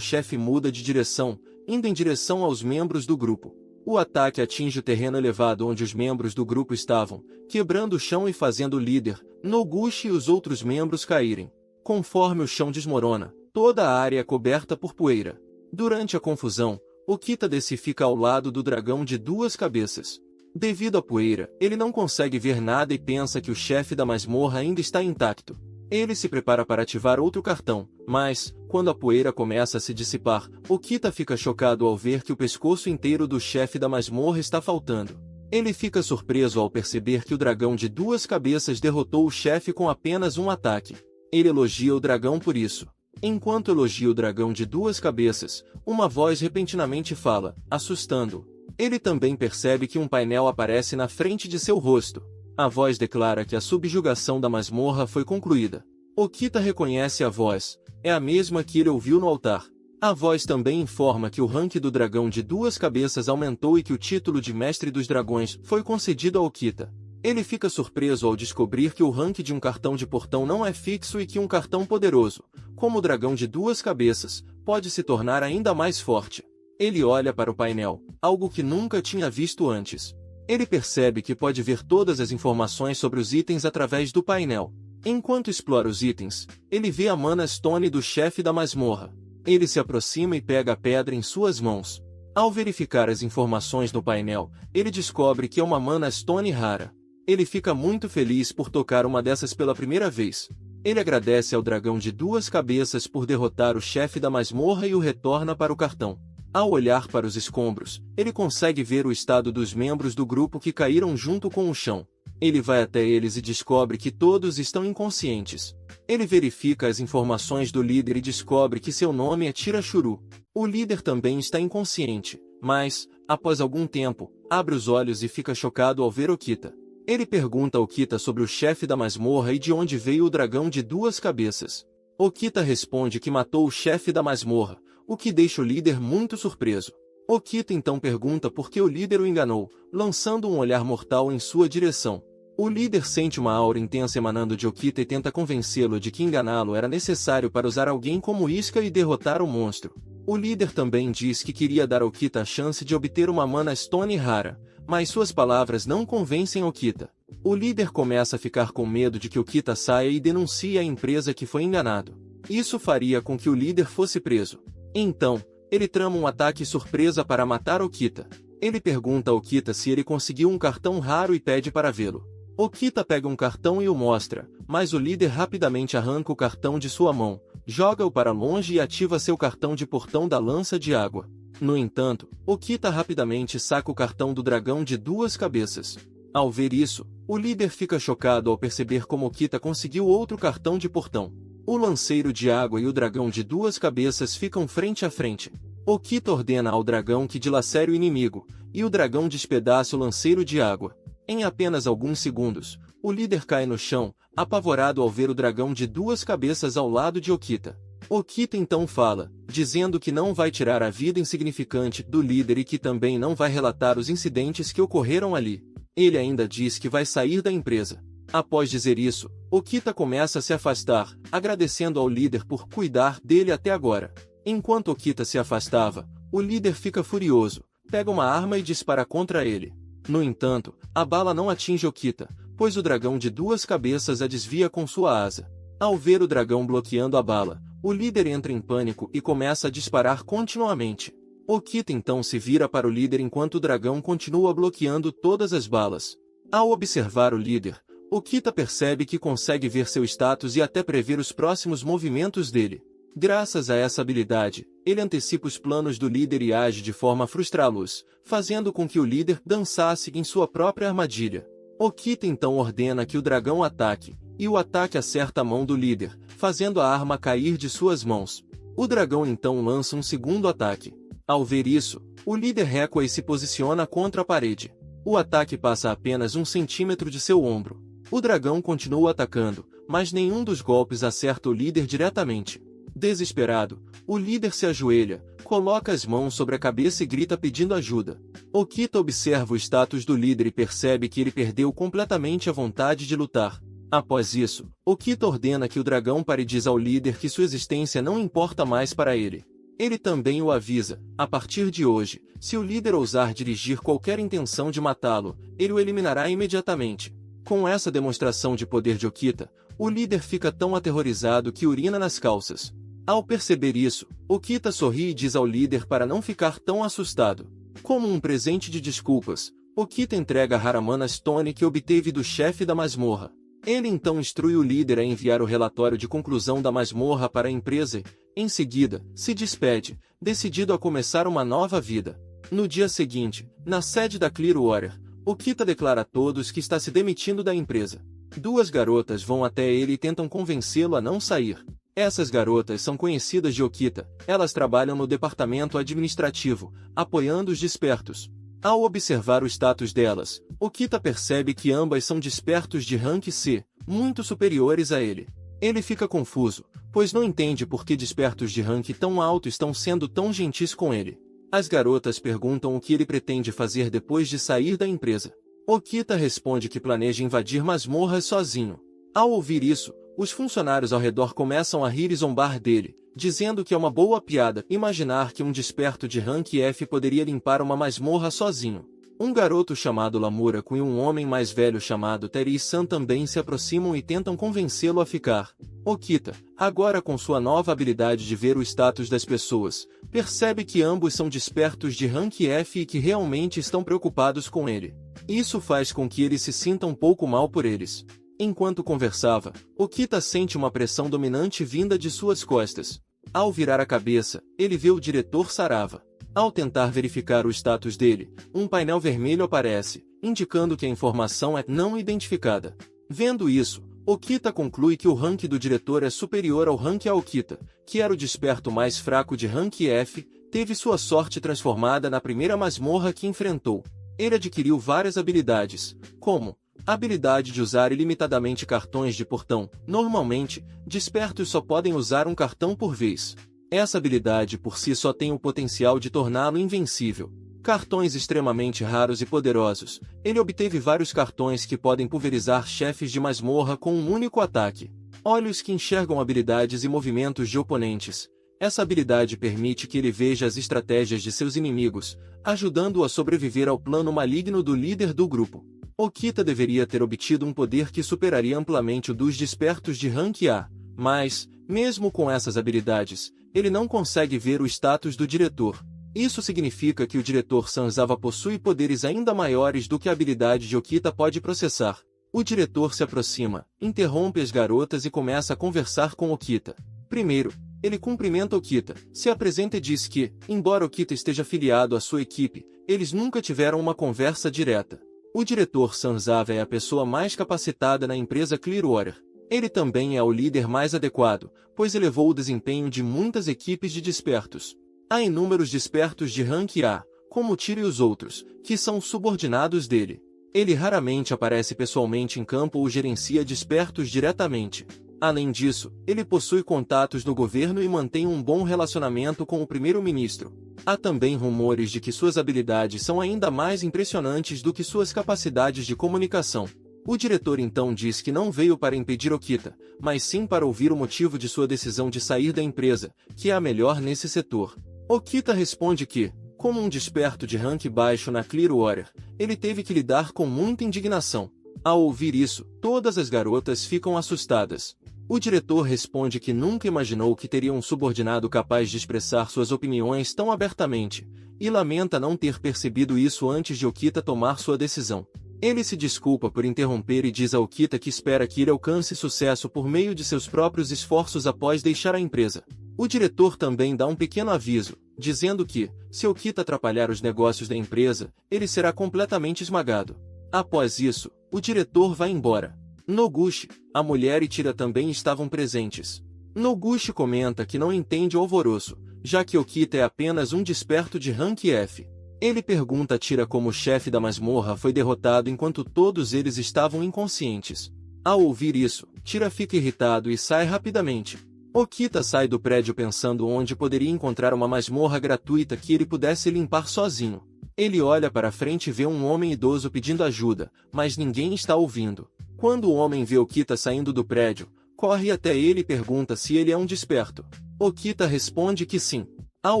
chefe muda de direção, indo em direção aos membros do grupo. O ataque atinge o terreno elevado onde os membros do grupo estavam, quebrando o chão e fazendo o líder, Noguchi e os outros membros caírem. Conforme o chão desmorona, toda a área é coberta por poeira. Durante a confusão, Okita desce e fica ao lado do dragão de 2 cabeças. Devido à poeira, ele não consegue ver nada e pensa que o chefe da masmorra ainda está intacto. Ele se prepara para ativar outro cartão, mas, quando a poeira começa a se dissipar, Okita fica chocado ao ver que o pescoço inteiro do chefe da masmorra está faltando. Ele fica surpreso ao perceber que o dragão de 2 cabeças derrotou o chefe com apenas um ataque. Ele elogia o dragão por isso. Enquanto elogia o dragão de 2 cabeças, uma voz repentinamente fala, assustando-o. Ele também percebe que um painel aparece na frente de seu rosto. A voz declara que a subjugação da masmorra foi concluída. Okita reconhece a voz. É a mesma que ele ouviu no altar. A voz também informa que o rank do dragão de 2 cabeças aumentou e que o título de Mestre dos Dragões foi concedido a Okita. Ele fica surpreso ao descobrir que o rank de um cartão de portão não é fixo e que um cartão poderoso, como o dragão de 2 cabeças, pode se tornar ainda mais forte. Ele olha para o painel, algo que nunca tinha visto antes. Ele percebe que pode ver todas as informações sobre os itens através do painel. Enquanto explora os itens, ele vê a Mana Stone do chefe da masmorra. Ele se aproxima e pega a pedra em suas mãos. Ao verificar as informações no painel, ele descobre que é uma Mana Stone rara. Ele fica muito feliz por tocar uma dessas pela primeira vez. Ele agradece ao dragão de 2 cabeças por derrotar o chefe da masmorra e o retorna para o cartão. Ao olhar para os escombros, ele consegue ver o estado dos membros do grupo que caíram junto com o chão. Ele vai até eles e descobre que todos estão inconscientes. Ele verifica as informações do líder e descobre que seu nome é Tirachuru. O líder também está inconsciente, mas, após algum tempo, abre os olhos e fica chocado ao ver Okita. Ele pergunta a Okita sobre o chefe da masmorra e de onde veio o dragão de 2 cabeças. Okita responde que matou o chefe da masmorra, o que deixa o líder muito surpreso. Okita então pergunta por que o líder o enganou, lançando um olhar mortal em sua direção. O líder sente uma aura intensa emanando de Okita e tenta convencê-lo de que enganá-lo era necessário para usar alguém como isca e derrotar o monstro. O líder também diz que queria dar a Okita a chance de obter uma Mana Stone rara, mas suas palavras não convencem Okita. O líder começa a ficar com medo de que Okita saia e denuncie a empresa que foi enganado. Isso faria com que o líder fosse preso. Então, ele trama um ataque surpresa para matar Okita. Ele pergunta a Okita se ele conseguiu um cartão raro e pede para vê-lo. Okita pega um cartão e o mostra, mas o líder rapidamente arranca o cartão de sua mão, joga-o para longe e ativa seu cartão de portão da lança de água. No entanto, Okita rapidamente saca o cartão do dragão de 2 cabeças. Ao ver isso, o líder fica chocado ao perceber como Okita conseguiu outro cartão de portão. O lanceiro de água e o dragão de 2 cabeças ficam frente a frente. Okita ordena ao dragão que dilacere o inimigo, e o dragão despedaça o lanceiro de água. Em apenas alguns segundos, o líder cai no chão, apavorado ao ver o dragão de 2 cabeças ao lado de Okita. Okita então fala, dizendo que não vai tirar a vida insignificante do líder e que também não vai relatar os incidentes que ocorreram ali. Ele ainda diz que vai sair da empresa. Após dizer isso, Okita começa a se afastar, agradecendo ao líder por cuidar dele até agora. Enquanto Okita se afastava, o líder fica furioso, pega uma arma e dispara contra ele. No entanto, a bala não atinge Okita, pois o dragão de 2 cabeças a desvia com sua asa. Ao ver o dragão bloqueando a bala, o líder entra em pânico e começa a disparar continuamente. Okita então se vira para o líder enquanto o dragão continua bloqueando todas as balas. Ao observar o líder, Okita percebe que consegue ver seu status e até prever os próximos movimentos dele. Graças a essa habilidade, ele antecipa os planos do líder e age de forma a frustrá-los, fazendo com que o líder dançasse em sua própria armadilha. Okita então ordena que o dragão ataque, e o ataque acerta a mão do líder, fazendo a arma cair de suas mãos. O dragão então lança um segundo ataque. Ao ver isso, o líder recua e se posiciona contra a parede. O ataque passa a apenas 1 centímetro de seu ombro. O dragão continua atacando, mas nenhum dos golpes acerta o líder diretamente. Desesperado, o líder se ajoelha, coloca as mãos sobre a cabeça e grita pedindo ajuda. Okita observa o status do líder e percebe que ele perdeu completamente a vontade de lutar. Após isso, Okita ordena que o dragão pare e diz ao líder que sua existência não importa mais para ele. Ele também o avisa: a partir de hoje, se o líder ousar dirigir qualquer intenção de matá-lo, ele o eliminará imediatamente. Com essa demonstração de poder de Okita, o líder fica tão aterrorizado que urina nas calças. Ao perceber isso, Okita sorri e diz ao líder para não ficar tão assustado. Como um presente de desculpas, Okita entrega a Haramana Stone que obteve do chefe da masmorra. Ele então instrui o líder a enviar o relatório de conclusão da masmorra para a empresa e, em seguida, se despede, decidido a começar uma nova vida. No dia seguinte, na sede da Clearwater, Okita declara a todos que está se demitindo da empresa. Duas garotas vão até ele e tentam convencê-lo a não sair. Essas garotas são conhecidas de Okita, elas trabalham no departamento administrativo, apoiando os despertos. Ao observar o status delas, Okita percebe que ambas são despertos de rank C, muito superiores a ele. Ele fica confuso, pois não entende por que despertos de rank tão alto estão sendo tão gentis com ele. As garotas perguntam o que ele pretende fazer depois de sair da empresa. Okita responde que planeja invadir masmorras sozinho. Ao ouvir isso, os funcionários ao redor começam a rir e zombar dele, dizendo que é uma boa piada imaginar que um desperto de rank F poderia limpar uma masmorra sozinho. Um garoto chamado Lamuraku e um homem mais velho chamado Terry-san também se aproximam e tentam convencê-lo a ficar. Okita, agora com sua nova habilidade de ver o status das pessoas, percebe que ambos são despertos de rank F e que realmente estão preocupados com ele. Isso faz com que ele se sinta um pouco mal por eles. Enquanto conversava, Okita sente uma pressão dominante vinda de suas costas. Ao virar a cabeça, ele vê o diretor Sarava. Ao tentar verificar o status dele, um painel vermelho aparece, indicando que a informação é não identificada. Vendo isso, Okita conclui que o rank do diretor é superior ao rank a Okita, que era o desperto mais fraco de rank F, teve sua sorte transformada na primeira masmorra que enfrentou. Ele adquiriu várias habilidades, como a habilidade de usar ilimitadamente cartões de portão. Normalmente, despertos só podem usar um cartão por vez. Essa habilidade por si só tem o potencial de torná-lo invencível. Cartões extremamente raros e poderosos. Ele obteve vários cartões que podem pulverizar chefes de masmorra com um único ataque. Olhos que enxergam habilidades e movimentos de oponentes. Essa habilidade permite que ele veja as estratégias de seus inimigos, ajudando-o a sobreviver ao plano maligno do líder do grupo. Okita deveria ter obtido um poder que superaria amplamente o dos despertos de rank A, mas, mesmo com essas habilidades, ele não consegue ver o status do diretor. Isso significa que o diretor Sanzawa possui poderes ainda maiores do que a habilidade de Okita pode processar. O diretor se aproxima, interrompe as garotas e começa a conversar com Okita. Primeiro, ele cumprimenta Okita, se apresenta e diz que, embora Okita esteja afiliado à sua equipe, eles nunca tiveram uma conversa direta. O diretor Sanzawa é a pessoa mais capacitada na empresa Clearwater. Ele também é o líder mais adequado, pois elevou o desempenho de muitas equipes de despertos. Há inúmeros despertos de rank A, como Tiro e os outros, que são subordinados dele. Ele raramente aparece pessoalmente em campo ou gerencia despertos diretamente. Além disso, ele possui contatos no governo e mantém um bom relacionamento com o primeiro-ministro. Há também rumores de que suas habilidades são ainda mais impressionantes do que suas capacidades de comunicação. O diretor então diz que não veio para impedir Okita, mas sim para ouvir o motivo de sua decisão de sair da empresa, que é a melhor nesse setor. Okita responde que, como um desperto de rank baixo na Clearwater, ele teve que lidar com muita indignação. Ao ouvir isso, todas as garotas ficam assustadas. O diretor responde que nunca imaginou que teria um subordinado capaz de expressar suas opiniões tão abertamente, e lamenta não ter percebido isso antes de Okita tomar sua decisão. Ele se desculpa por interromper e diz a Okita que espera que ele alcance sucesso por meio de seus próprios esforços após deixar a empresa. O diretor também dá um pequeno aviso, dizendo que, se Okita atrapalhar os negócios da empresa, ele será completamente esmagado. Após isso, o diretor vai embora. Noguchi, a mulher e Tira também estavam presentes. Noguchi comenta que não entende o alvoroço, já que Okita é apenas um desperto de rank F. Ele pergunta a Tira como o chefe da masmorra foi derrotado enquanto todos eles estavam inconscientes. Ao ouvir isso, Tira fica irritado e sai rapidamente. Okita sai do prédio pensando onde poderia encontrar uma masmorra gratuita que ele pudesse limpar sozinho. Ele olha para frente e vê um homem idoso pedindo ajuda, mas ninguém está ouvindo. Quando o homem vê Okita saindo do prédio, corre até ele e pergunta se ele é um desperto. Okita responde que sim. Ao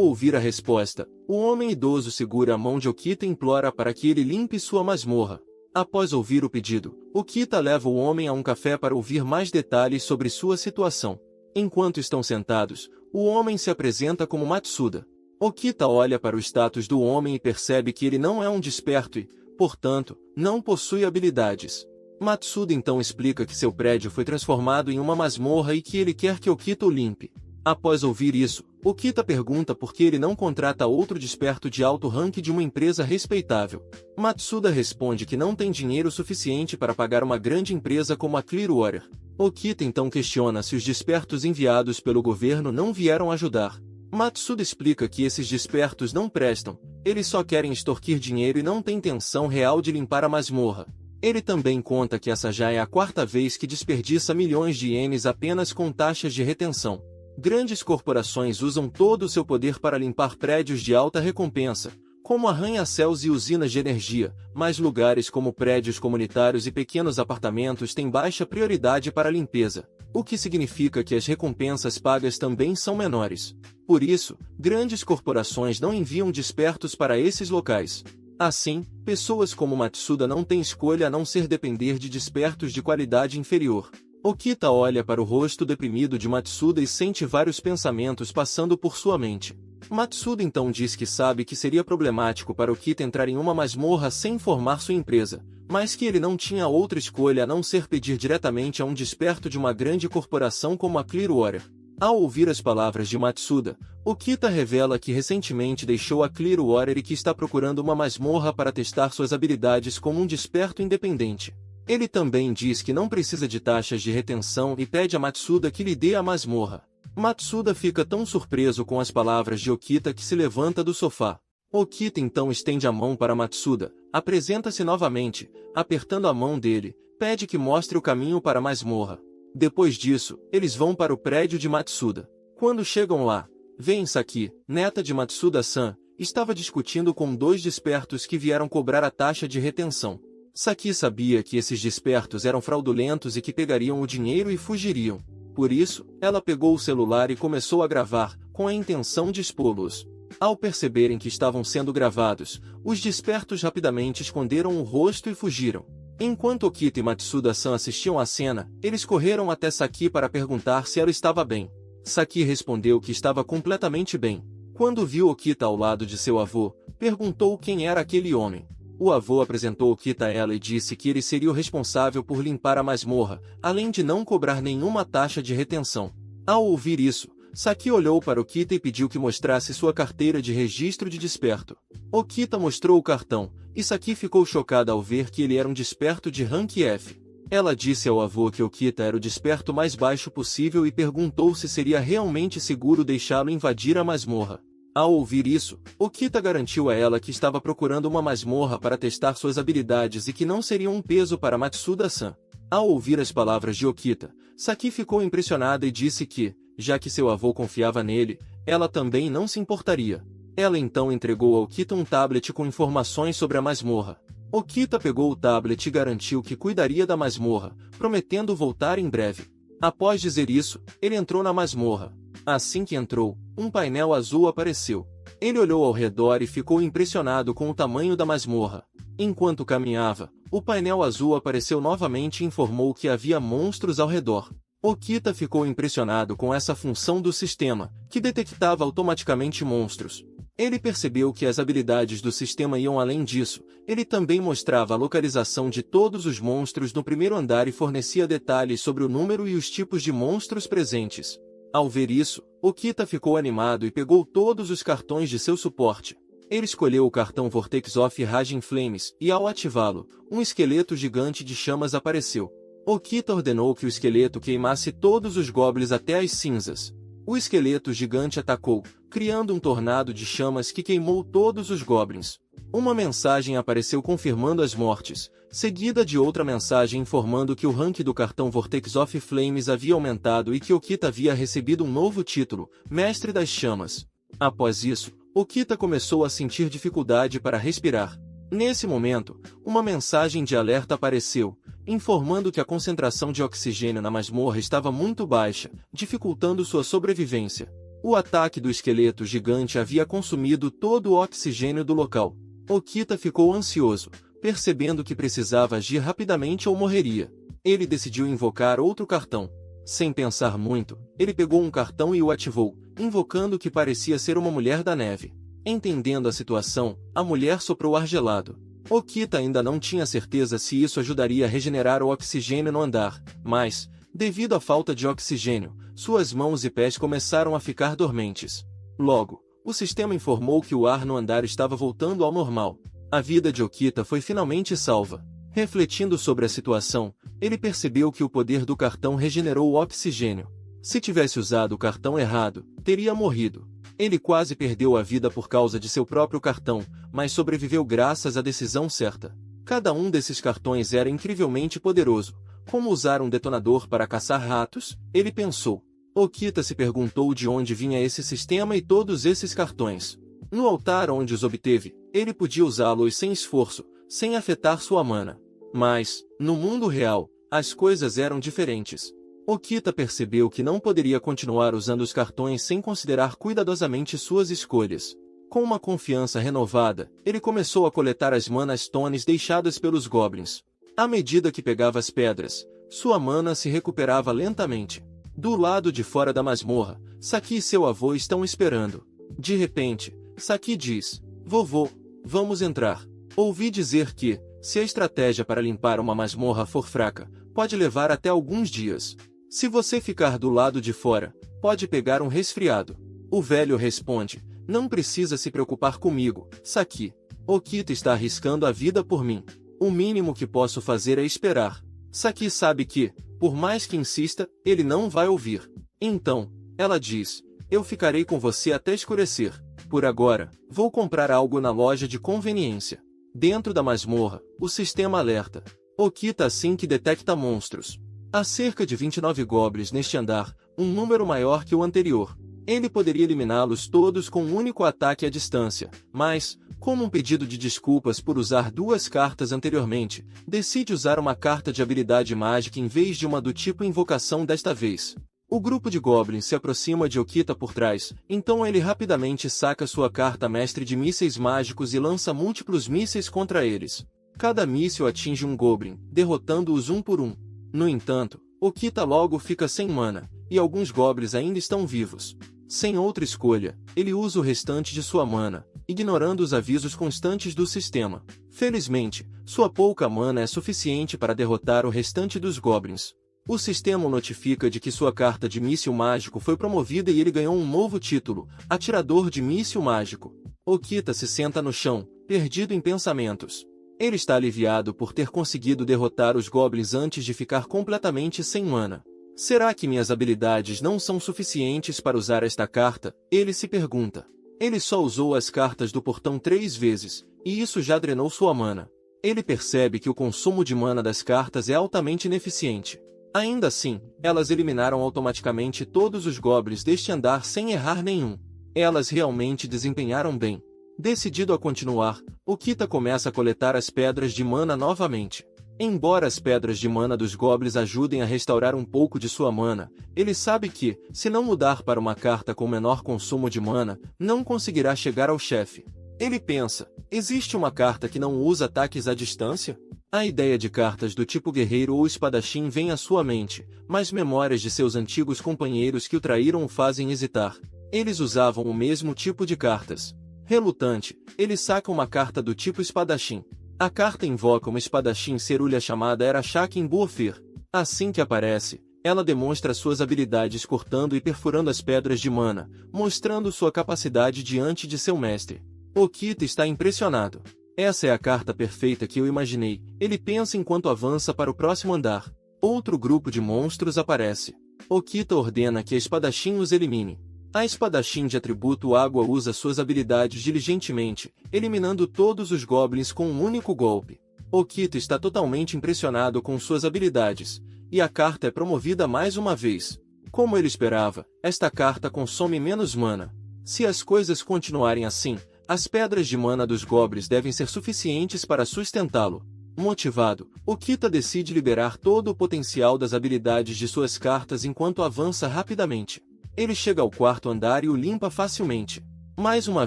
ouvir a resposta, o homem idoso segura a mão de Okita e implora para que ele limpe sua masmorra. Após ouvir o pedido, Okita leva o homem a um café para ouvir mais detalhes sobre sua situação. Enquanto estão sentados, o homem se apresenta como Matsuda. Okita olha para o status do homem e percebe que ele não é um desperto e, portanto, não possui habilidades. Matsuda então explica que seu prédio foi transformado em uma masmorra e que ele quer que Okita o limpe. Após ouvir isso, Okita pergunta por que ele não contrata outro desperto de alto ranking de uma empresa respeitável. Matsuda responde que não tem dinheiro suficiente para pagar uma grande empresa como a Clearwater. Okita então questiona se os despertos enviados pelo governo não vieram ajudar. Matsuda explica que esses despertos não prestam, eles só querem extorquir dinheiro e não têm intenção real de limpar a masmorra. Ele também conta que essa já é a quarta vez que desperdiça milhões de ienes apenas com taxas de retenção. Grandes corporações usam todo o seu poder para limpar prédios de alta recompensa, como arranha-céus e usinas de energia, mas lugares como prédios comunitários e pequenos apartamentos têm baixa prioridade para a limpeza, o que significa que as recompensas pagas também são menores. Por isso, grandes corporações não enviam despertos para esses locais. Assim, pessoas como Matsuda não têm escolha a não ser depender de despertos de qualidade inferior. Okita olha para o rosto deprimido de Matsuda e sente vários pensamentos passando por sua mente. Matsuda então diz que sabe que seria problemático para Okita entrar em uma masmorra sem informar sua empresa, mas que ele não tinha outra escolha a não ser pedir diretamente a um desperto de uma grande corporação como a Clearwater. Ao ouvir as palavras de Matsuda, Okita revela que recentemente deixou a Clearwater e que está procurando uma masmorra para testar suas habilidades como um desperto independente. Ele também diz que não precisa de taxas de retenção e pede a Matsuda que lhe dê a masmorra. Matsuda fica tão surpreso com as palavras de Okita que se levanta do sofá. Okita então estende a mão para Matsuda, apresenta-se novamente, apertando a mão dele, pede que mostre o caminho para a masmorra. Depois disso, eles vão para o prédio de Matsuda. Quando chegam lá, veem Saki, neta de Matsuda-san, estava discutindo com dois despertos que vieram cobrar a taxa de retenção. Saki sabia que esses despertos eram fraudulentos e que pegariam o dinheiro e fugiriam. Por isso, ela pegou o celular e começou a gravar, com a intenção de expô-los. Ao perceberem que estavam sendo gravados, os despertos rapidamente esconderam o rosto e fugiram. Enquanto Okita e Matsuda-san assistiam à cena, eles correram até Saki para perguntar se ela estava bem. Saki respondeu que estava completamente bem. Quando viu Okita ao lado de seu avô, perguntou quem era aquele homem. O avô apresentou Okita a ela e disse que ele seria o responsável por limpar a masmorra, além de não cobrar nenhuma taxa de retenção. Ao ouvir isso, Saki olhou para Okita e pediu que mostrasse sua carteira de registro de desperto. Okita mostrou o cartão, e Saki ficou chocada ao ver que ele era um desperto de rank F. Ela disse ao avô que Okita era o desperto mais baixo possível e perguntou se seria realmente seguro deixá-lo invadir a masmorra. Ao ouvir isso, Okita garantiu a ela que estava procurando uma masmorra para testar suas habilidades e que não seria um peso para Matsuda-san. Ao ouvir as palavras de Okita, Saki ficou impressionada e disse que, já que seu avô confiava nele, ela também não se importaria. Ela então entregou a Okita um tablet com informações sobre a masmorra. Okita pegou o tablet e garantiu que cuidaria da masmorra, prometendo voltar em breve. Após dizer isso, ele entrou na masmorra. Assim que entrou, um painel azul apareceu. Ele olhou ao redor e ficou impressionado com o tamanho da masmorra. Enquanto caminhava, o painel azul apareceu novamente e informou que havia monstros ao redor. Okita ficou impressionado com essa função do sistema, que detectava automaticamente monstros. Ele percebeu que as habilidades do sistema iam além disso. Ele também mostrava a localização de todos os monstros no primeiro andar e fornecia detalhes sobre o número e os tipos de monstros presentes. Ao ver isso, Okita ficou animado e pegou todos os cartões de seu suporte. Ele escolheu o cartão Vortex of Raging Flames, e ao ativá-lo, um esqueleto gigante de chamas apareceu. Okita ordenou que o esqueleto queimasse todos os goblins até as cinzas. O esqueleto gigante atacou, criando um tornado de chamas que queimou todos os goblins. Uma mensagem apareceu confirmando as mortes, seguida de outra mensagem informando que o rank do cartão Vortex of Flames havia aumentado e que Okita havia recebido um novo título, Mestre das Chamas. Após isso, Okita começou a sentir dificuldade para respirar. Nesse momento, uma mensagem de alerta apareceu, informando que a concentração de oxigênio na masmorra estava muito baixa, dificultando sua sobrevivência. O ataque do esqueleto gigante havia consumido todo o oxigênio do local. Okita ficou ansioso, percebendo que precisava agir rapidamente ou morreria. Ele decidiu invocar outro cartão. Sem pensar muito, ele pegou um cartão e o ativou, invocando o que parecia ser uma mulher da neve. Entendendo a situação, a mulher soprou ar gelado. Okita ainda não tinha certeza se isso ajudaria a regenerar o oxigênio no andar, mas, devido à falta de oxigênio, suas mãos e pés começaram a ficar dormentes. Logo, o sistema informou que o ar no andar estava voltando ao normal. A vida de Okita foi finalmente salva. Refletindo sobre a situação, ele percebeu que o poder do cartão regenerou o oxigênio. Se tivesse usado o cartão errado, teria morrido. Ele quase perdeu a vida por causa de seu próprio cartão, mas sobreviveu graças à decisão certa. Cada um desses cartões era incrivelmente poderoso. Como usar um detonador para caçar ratos? Ele pensou. Okita se perguntou de onde vinha esse sistema e todos esses cartões. No altar onde os obteve, ele podia usá-los sem esforço, sem afetar sua mana. Mas, no mundo real, as coisas eram diferentes. Okita percebeu que não poderia continuar usando os cartões sem considerar cuidadosamente suas escolhas. Com uma confiança renovada, ele começou a coletar as Mana Stones deixadas pelos Goblins. À medida que pegava as pedras, sua mana se recuperava lentamente. Do lado de fora da masmorra, Saki e seu avô estão esperando. De repente, Saki diz: "Vovô, vamos entrar. Ouvi dizer que, se a estratégia para limpar uma masmorra for fraca, pode levar até alguns dias. Se você ficar do lado de fora, pode pegar um resfriado." O velho responde: "Não precisa se preocupar comigo, Saki. Okita está arriscando a vida por mim. O mínimo que posso fazer é esperar." Saki sabe que, por mais que insista, ele não vai ouvir. Então, ela diz: "Eu ficarei com você até escurecer. Por agora, vou comprar algo na loja de conveniência." Dentro da masmorra, o sistema alerta. Okita assim que detecta monstros. Há cerca de 29 goblins neste andar, um número maior que o anterior. Ele poderia eliminá-los todos com um único ataque à distância, mas, como um pedido de desculpas por usar duas cartas anteriormente, decide usar uma carta de habilidade mágica em vez de uma do tipo invocação desta vez. O grupo de goblins se aproxima de Okita por trás, então ele rapidamente saca sua carta mestre de mísseis mágicos e lança múltiplos mísseis contra eles. Cada míssil atinge um goblin, derrotando-os um por um. No entanto, Okita logo fica sem mana, e alguns goblins ainda estão vivos. Sem outra escolha, ele usa o restante de sua mana, ignorando os avisos constantes do sistema. Felizmente, sua pouca mana é suficiente para derrotar o restante dos goblins. O sistema o notifica de que sua carta de míssil mágico foi promovida e ele ganhou um novo título, Atirador de Míssil Mágico. Okita se senta no chão, perdido em pensamentos. Ele está aliviado por ter conseguido derrotar os goblins antes de ficar completamente sem mana. Será que minhas habilidades não são suficientes para usar esta carta? Ele se pergunta. Ele só usou as cartas do portão 3 vezes, e isso já drenou sua mana. Ele percebe que o consumo de mana das cartas é altamente ineficiente. Ainda assim, elas eliminaram automaticamente todos os goblins deste andar sem errar nenhum. Elas realmente desempenharam bem. Decidido a continuar, Okita começa a coletar as pedras de mana novamente. Embora as pedras de mana dos goblins ajudem a restaurar um pouco de sua mana, ele sabe que, se não mudar para uma carta com menor consumo de mana, não conseguirá chegar ao chefe. Ele pensa: existe uma carta que não usa ataques à distância? A ideia de cartas do tipo guerreiro ou espadachim vem à sua mente, mas memórias de seus antigos companheiros que o traíram o fazem hesitar. Eles usavam o mesmo tipo de cartas. Relutante, ele saca uma carta do tipo espadachim. A carta invoca uma espadachim cerulha chamada Erashak Buofir. Assim que aparece, ela demonstra suas habilidades cortando e perfurando as pedras de mana, mostrando sua capacidade diante de seu mestre. Okita está impressionado. Essa é a carta perfeita que eu imaginei, ele pensa enquanto avança para o próximo andar. Outro grupo de monstros aparece. Okita ordena que a espadachim os elimine. A espadachim de atributo água usa suas habilidades diligentemente, eliminando todos os goblins com um único golpe. Okita está totalmente impressionado com suas habilidades, e a carta é promovida mais uma vez. Como ele esperava, esta carta consome menos mana. Se as coisas continuarem assim, as pedras de mana dos goblins devem ser suficientes para sustentá-lo. Motivado, Okita decide liberar todo o potencial das habilidades de suas cartas enquanto avança rapidamente. Ele chega ao quarto andar e o limpa facilmente. Mais uma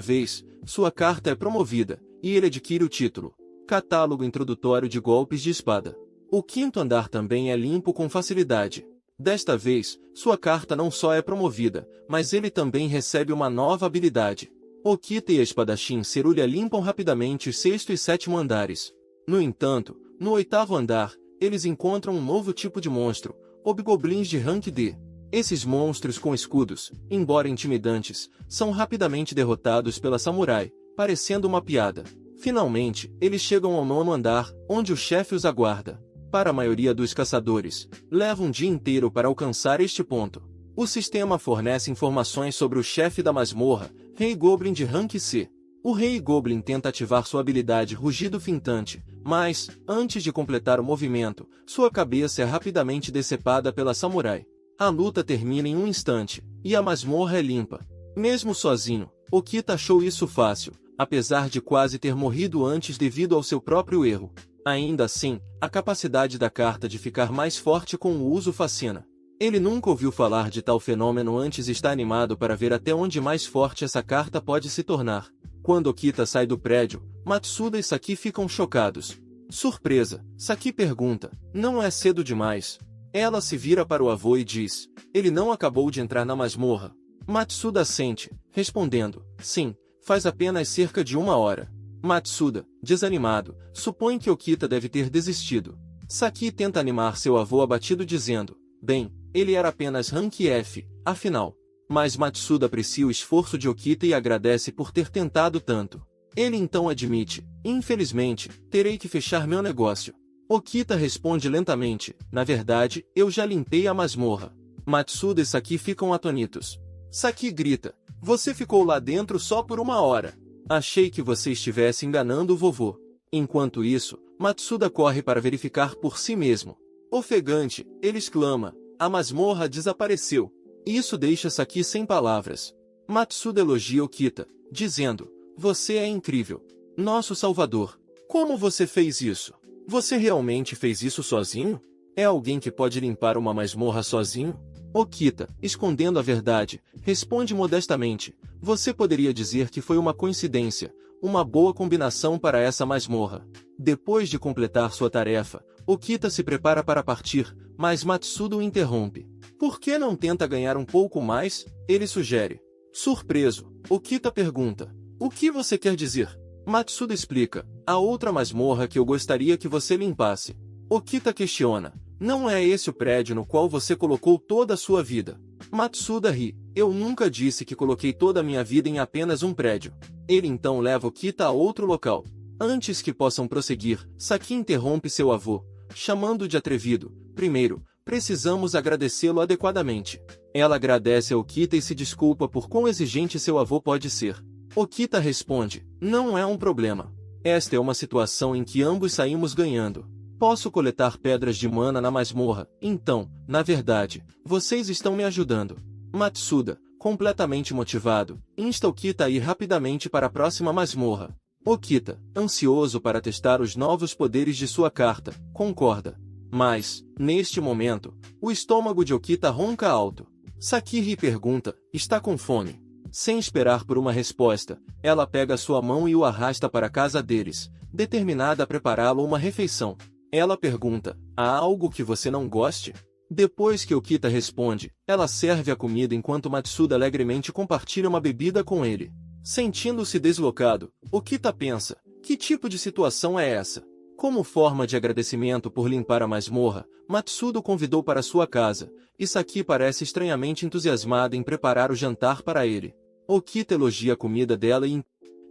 vez, sua carta é promovida, e ele adquire o título Catálogo Introdutório de Golpes de Espada. O quinto andar também é limpo com facilidade. Desta vez, sua carta não só é promovida, mas ele também recebe uma nova habilidade. Okita e a espadachim Cerulha limpam rapidamente os sexto e sétimo andares. No entanto, no oitavo andar, eles encontram um novo tipo de monstro, hobgoblins de rank D. Esses monstros com escudos, embora intimidantes, são rapidamente derrotados pela samurai, parecendo uma piada. Finalmente, eles chegam ao nono andar, onde o chefe os aguarda. Para a maioria dos caçadores, leva um dia inteiro para alcançar este ponto. O sistema fornece informações sobre o chefe da masmorra, Rei Goblin de rank C. O Rei Goblin tenta ativar sua habilidade Rugido Fintante, mas, antes de completar o movimento, sua cabeça é rapidamente decepada pela samurai. A luta termina em um instante, e a masmorra é limpa. Mesmo sozinho, Okita achou isso fácil, apesar de quase ter morrido antes devido ao seu próprio erro. Ainda assim, a capacidade da carta de ficar mais forte com o uso fascina. Ele nunca ouviu falar de tal fenômeno antes e está animado para ver até onde mais forte essa carta pode se tornar. Quando Okita sai do prédio, Matsuda e Saki ficam chocados. Surpresa, Saki pergunta, não é cedo demais? Ela se vira para o avô e diz, ele não acabou de entrar na masmorra. Matsuda assente, respondendo, sim, faz apenas cerca de 1 hora. Matsuda, desanimado, supõe que Okita deve ter desistido. Saki tenta animar seu avô abatido dizendo, bem, ele era apenas rank F, afinal. Mas Matsuda aprecia o esforço de Okita e agradece por ter tentado tanto. Ele então admite, infelizmente, terei que fechar meu negócio. Okita responde lentamente, na verdade, eu já limpei a masmorra. Matsuda e Saki ficam atônitos. Saki grita, você ficou lá dentro só por 1 hora. Achei que você estivesse enganando o vovô. Enquanto isso, Matsuda corre para verificar por si mesmo. Ofegante, ele exclama, a masmorra desapareceu. Isso deixa Saki sem palavras. Matsuda elogia Okita, dizendo, você é incrível. Nosso salvador. Como você fez isso? Você realmente fez isso sozinho? É alguém que pode limpar uma masmorra sozinho? Okita, escondendo a verdade, responde modestamente, você poderia dizer que foi uma coincidência, uma boa combinação para essa masmorra. Depois de completar sua tarefa, Okita se prepara para partir, mas Matsuda o interrompe. Por que não tenta ganhar um pouco mais? Ele sugere. Surpreso, Okita pergunta, o que você quer dizer? Matsuda explica, a outra masmorra que eu gostaria que você limpasse. Okita questiona, não é esse o prédio no qual você colocou toda a sua vida? Matsuda ri, eu nunca disse que coloquei toda a minha vida em apenas um prédio. Ele então leva Okita a outro local. Antes que possam prosseguir, Saki interrompe seu avô, chamando de atrevido. Primeiro, precisamos agradecê-lo adequadamente. Ela agradece a Okita e se desculpa por quão exigente seu avô pode ser. Okita responde, não é um problema. Esta é uma situação em que ambos saímos ganhando. Posso coletar pedras de mana na masmorra, então, na verdade, vocês estão me ajudando. Matsuda, completamente motivado, insta Okita a ir rapidamente para a próxima masmorra. Okita, ansioso para testar os novos poderes de sua carta, concorda. Mas, neste momento, o estômago de Okita ronca alto. Saki pergunta, está com fome? Sem esperar por uma resposta, ela pega sua mão e o arrasta para a casa deles, determinada a prepará-lo uma refeição. Ela pergunta, há algo que você não goste? Depois que Okita responde, ela serve a comida enquanto Matsuda alegremente compartilha uma bebida com ele. Sentindo-se deslocado, Okita pensa, que tipo de situação é essa? Como forma de agradecimento por limpar a masmorra, Matsuda o convidou para sua casa, e Saki parece estranhamente entusiasmada em preparar o jantar para ele. Okita elogia a comida dela e...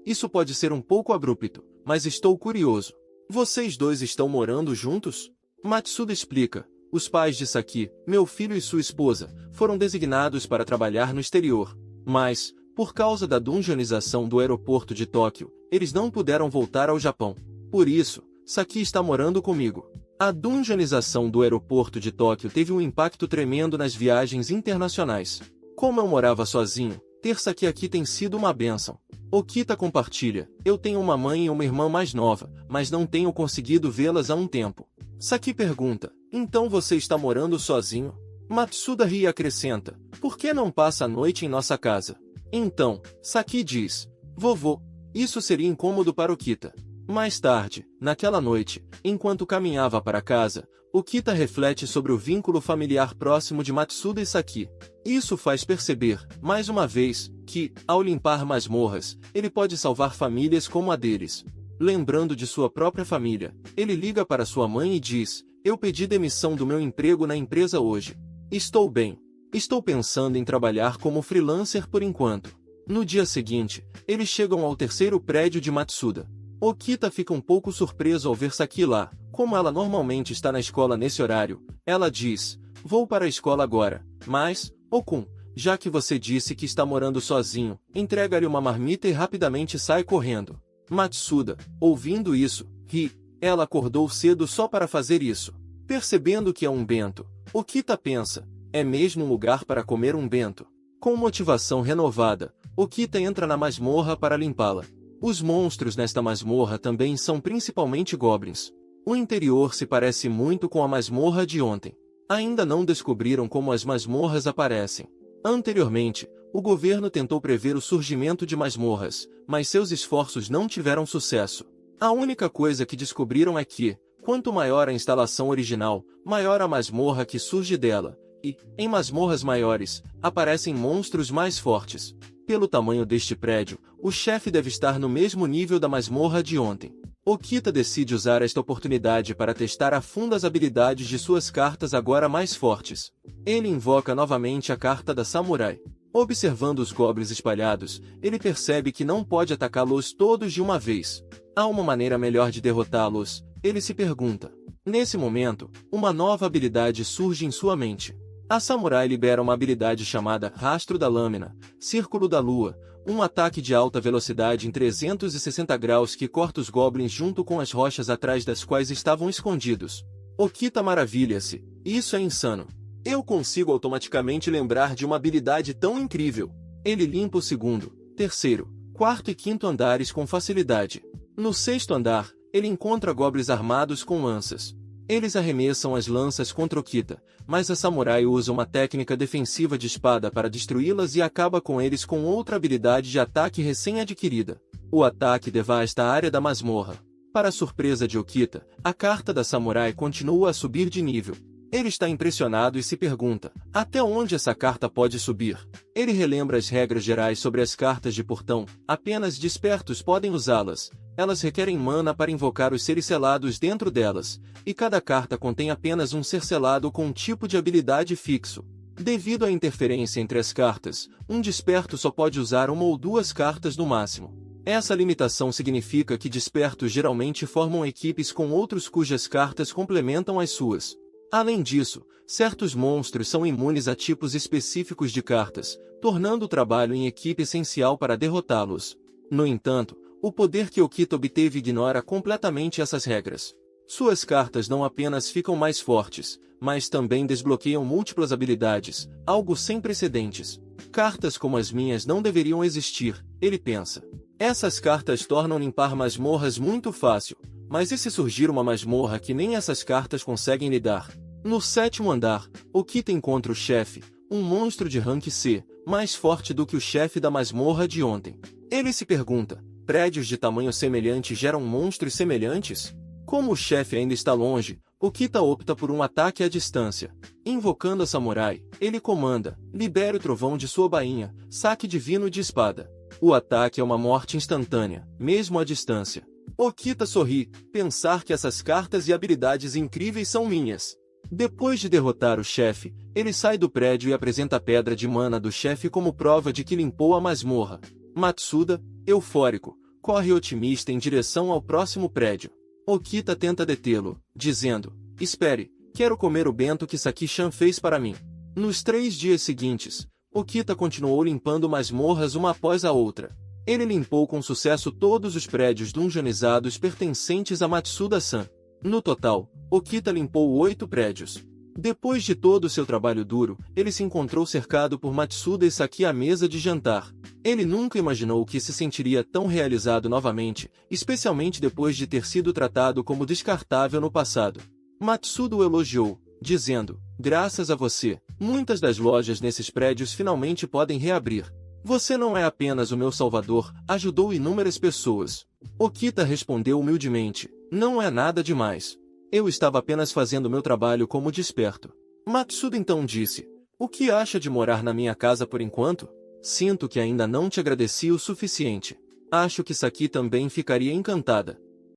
Isso pode ser um pouco abrupto, mas estou curioso. Vocês dois estão morando juntos? Matsuda explica. Os pais de Saki, meu filho e sua esposa, foram designados para trabalhar no exterior. Mas, por causa da dungeonização do aeroporto de Tóquio, eles não puderam voltar ao Japão. Por isso, Saki está morando comigo. A dungeonização do aeroporto de Tóquio teve um impacto tremendo nas viagens internacionais. Como eu morava sozinho, ter Saki aqui tem sido uma bênção. Okita compartilha: eu tenho uma mãe e uma irmã mais nova, mas não tenho conseguido vê-las há um tempo. Saki pergunta: então você está morando sozinho? Matsuda ri e acrescenta: por que não passa a noite em nossa casa? Então, Saki diz: vovô, isso seria incômodo para Okita. Mais tarde, naquela noite, enquanto caminhava para casa, Okita reflete sobre o vínculo familiar próximo de Matsuda e Saki. Isso faz perceber, mais uma vez, que, ao limpar masmorras, ele pode salvar famílias como a deles. Lembrando de sua própria família, ele liga para sua mãe e diz: eu pedi demissão do meu emprego na empresa hoje. Estou bem. Estou pensando em trabalhar como freelancer por enquanto. No dia seguinte, eles chegam ao terceiro prédio de Matsuda. Okita fica um pouco surpreso ao ver Saki lá. Como ela normalmente está na escola nesse horário, ela diz: vou para a escola agora, mas, Okun, já que você disse que está morando sozinho, entrega-lhe uma marmita e rapidamente sai correndo. Matsuda, ouvindo isso, ri. Ela acordou cedo só para fazer isso. Percebendo que é um bento, Okita pensa: é mesmo um lugar para comer um bento? Com motivação renovada, Okita entra na masmorra para limpá-la. Os monstros nesta masmorra também são principalmente goblins. O interior se parece muito com a masmorra de ontem. Ainda não descobriram como as masmorras aparecem. Anteriormente, o governo tentou prever o surgimento de masmorras, mas seus esforços não tiveram sucesso. A única coisa que descobriram é que, quanto maior a instalação original, maior a masmorra que surge dela, e, em masmorras maiores, aparecem monstros mais fortes. Pelo tamanho deste prédio, o chefe deve estar no mesmo nível da masmorra de ontem. Okita decide usar esta oportunidade para testar a fundo as habilidades de suas cartas agora mais fortes. Ele invoca novamente a carta da Samurai. Observando os goblins espalhados, ele percebe que não pode atacá-los todos de uma vez. Há uma maneira melhor de derrotá-los, ele se pergunta. Nesse momento, uma nova habilidade surge em sua mente. A Samurai libera uma habilidade chamada Rastro da Lâmina, Círculo da Lua, um ataque de alta velocidade em 360 graus que corta os goblins junto com as rochas atrás das quais estavam escondidos. Okita maravilha-se: isso é insano. Eu consigo automaticamente lembrar de uma habilidade tão incrível. Ele limpa o segundo, terceiro, quarto e quinto andares com facilidade. No sexto andar, ele encontra goblins armados com lanças. Eles arremessam as lanças contra Okita, mas a Samurai usa uma técnica defensiva de espada para destruí-las e acaba com eles com outra habilidade de ataque recém-adquirida. O ataque devasta a área da masmorra. Para a surpresa de Okita, a carta da Samurai continua a subir de nível. Ele está impressionado e se pergunta: até onde essa carta pode subir? Ele relembra as regras gerais sobre as cartas de portão: apenas despertos podem usá-las. Elas requerem mana para invocar os seres selados dentro delas, e cada carta contém apenas um ser selado com um tipo de habilidade fixo. Devido à interferência entre as cartas, um desperto só pode usar uma ou duas cartas no máximo. Essa limitação significa que despertos geralmente formam equipes com outros cujas cartas complementam as suas. Além disso, certos monstros são imunes a tipos específicos de cartas, tornando o trabalho em equipe essencial para derrotá-los. No entanto, o poder que Okita obteve ignora completamente essas regras. Suas cartas não apenas ficam mais fortes, mas também desbloqueiam múltiplas habilidades, algo sem precedentes. Cartas como as minhas não deveriam existir, ele pensa. Essas cartas tornam limpar masmorras muito fácil, mas e se surgir uma masmorra que nem essas cartas conseguem lidar? No sétimo andar, Okita encontra o chefe, um monstro de rank C, mais forte do que o chefe da masmorra de ontem. Ele se pergunta: prédios de tamanho semelhante geram monstros semelhantes? Como o chefe ainda está longe, Okita opta por um ataque à distância. Invocando a Samurai, ele comanda: libere o trovão de sua bainha, saque divino de espada. O ataque é uma morte instantânea, mesmo à distância. Okita sorri, pensar que essas cartas e habilidades incríveis são minhas. Depois de derrotar o chefe, ele sai do prédio e apresenta a pedra de mana do chefe como prova de que limpou a masmorra. Matsuda, eufórico, corre otimista em direção ao próximo prédio. Okita tenta detê-lo, dizendo: espere, quero comer o bento que Saki-chan fez para mim. Nos 3 dias seguintes, Okita continuou limpando masmorras uma após a outra. Ele limpou com sucesso todos os prédios dungeonizados pertencentes a Matsuda-san. No total, Okita limpou 8 prédios. Depois de todo o seu trabalho duro, ele se encontrou cercado por Matsuda e Saki à mesa de jantar. Ele nunca imaginou que se sentiria tão realizado novamente, especialmente depois de ter sido tratado como descartável no passado. Matsuda o elogiou, dizendo: "Graças a você, muitas das lojas nesses prédios finalmente podem reabrir. Você não é apenas o meu salvador, ajudou inúmeras pessoas." Okita respondeu humildemente: "Não é nada demais. Eu estava apenas fazendo meu trabalho como desperto." Matsuda então disse: "O que acha de morar na minha casa por enquanto? Sinto que ainda não te agradeci o suficiente. Acho que Saki também ficaria encantada."